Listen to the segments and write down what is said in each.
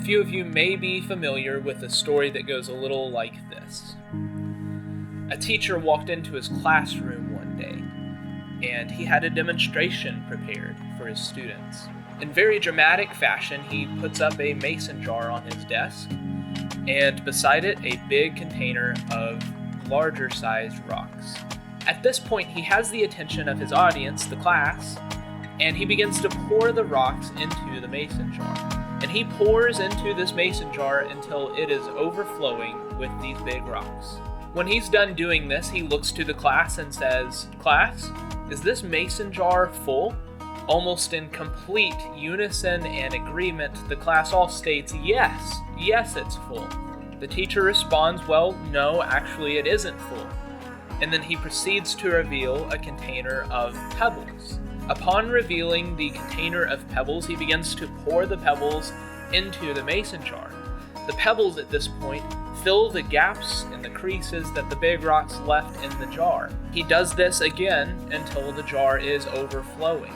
few of you may be familiar with a story that goes a little like this. A teacher walked into his classroom one day, and he had a demonstration prepared for his students. In very dramatic fashion, he puts up a mason jar on his desk, and beside it, a big container of larger sized rocks. At this point, he has the attention of his audience, the class, and he begins to pour the rocks into the mason jar. And he pours into this mason jar until it is overflowing with these big rocks. When he's done doing this, he looks to the class and says, "Class, is this mason jar full?" Almost in complete unison and agreement, the class all states, yes, it's full. The teacher responds, "Well, no, actually it isn't full." And then he proceeds to reveal a container of pebbles. Upon revealing the container of pebbles, he begins to pour the pebbles into the mason jar. The pebbles at this point fill the gaps and the creases that the big rocks left in the jar. He does this again until the jar is overflowing.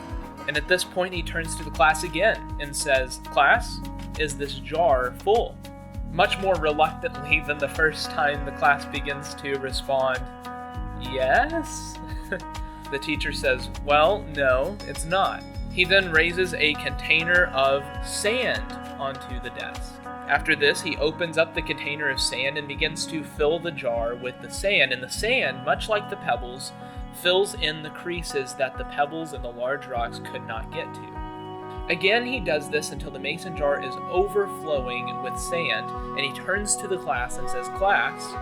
And at this point, he turns to the class again and says, "Class, is this jar full?" Much more reluctantly than the first time, the class begins to respond, "Yes." The teacher says, "Well, no, it's not." He then raises a container of sand onto the desk. After this, he opens up the container of sand and begins to fill the jar with the sand. And the sand, much like the pebbles, fills in the creases that the pebbles and the large rocks could not get to. Again, he does this until the mason jar is overflowing with sand, and he turns to the class and says, "Class,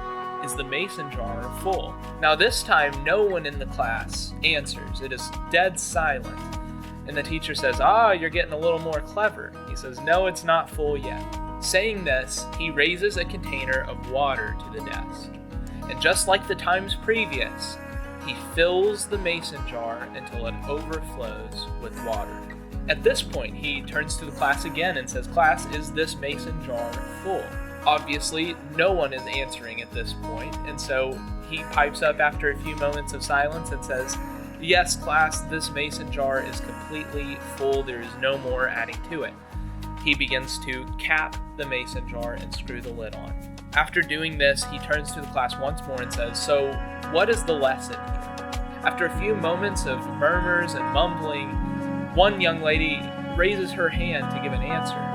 is the mason jar full?" Now this time, no one in the class answers. It is dead silent. And the teacher says, "You're getting a little more clever." He says, "No, it's not full yet." Saying this, he raises a container of water to the desk. And just like the times previous, he fills the mason jar until it overflows with water. At this point, he turns to the class again and says, "Class, is this mason jar full?" Obviously, no one is answering at this point, and so he pipes up after a few moments of silence and says, "Yes, class, this mason jar is completely full. There is no more adding to it." He begins to cap the mason jar and screw the lid on. After doing this, he turns to the class once more and says, "So, what is the lesson here?" After a few moments of murmurs and mumbling, one young lady raises her hand to give an answer.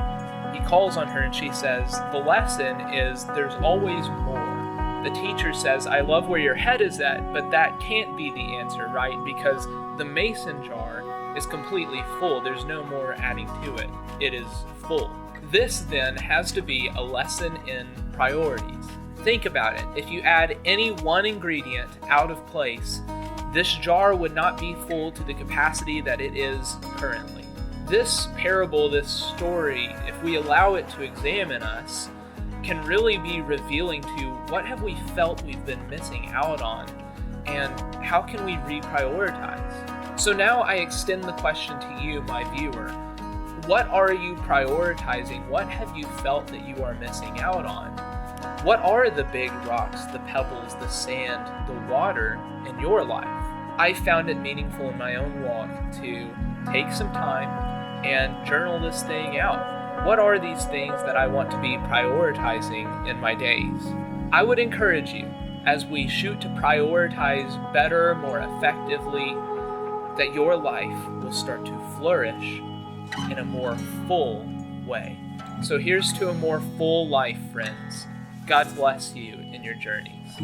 He calls on her and she says, "The lesson is there's always more." The teacher says, "I love where your head is at, but that can't be the answer, right? Because the mason jar is completely full. There's no more adding to it. It is full." This then has to be a lesson in priorities. Think about it. If you add any one ingredient out of place, this jar would not be full to the capacity that it is currently. This parable, this story, if we allow it to examine us, can really be revealing to what have we felt we've been missing out on, and how can we reprioritize? So now I extend the question to you, my viewer. What are you prioritizing? What have you felt that you are missing out on? What are the big rocks, the pebbles, the sand, the water in your life? I found it meaningful in my own walk to take some time and journal this thing out. What are these things that I want to be prioritizing in my days? I would encourage you, as we shoot to prioritize better, more effectively, that your life will start to flourish in a more full way. So here's to a more full life, friends. God bless you in your journeys.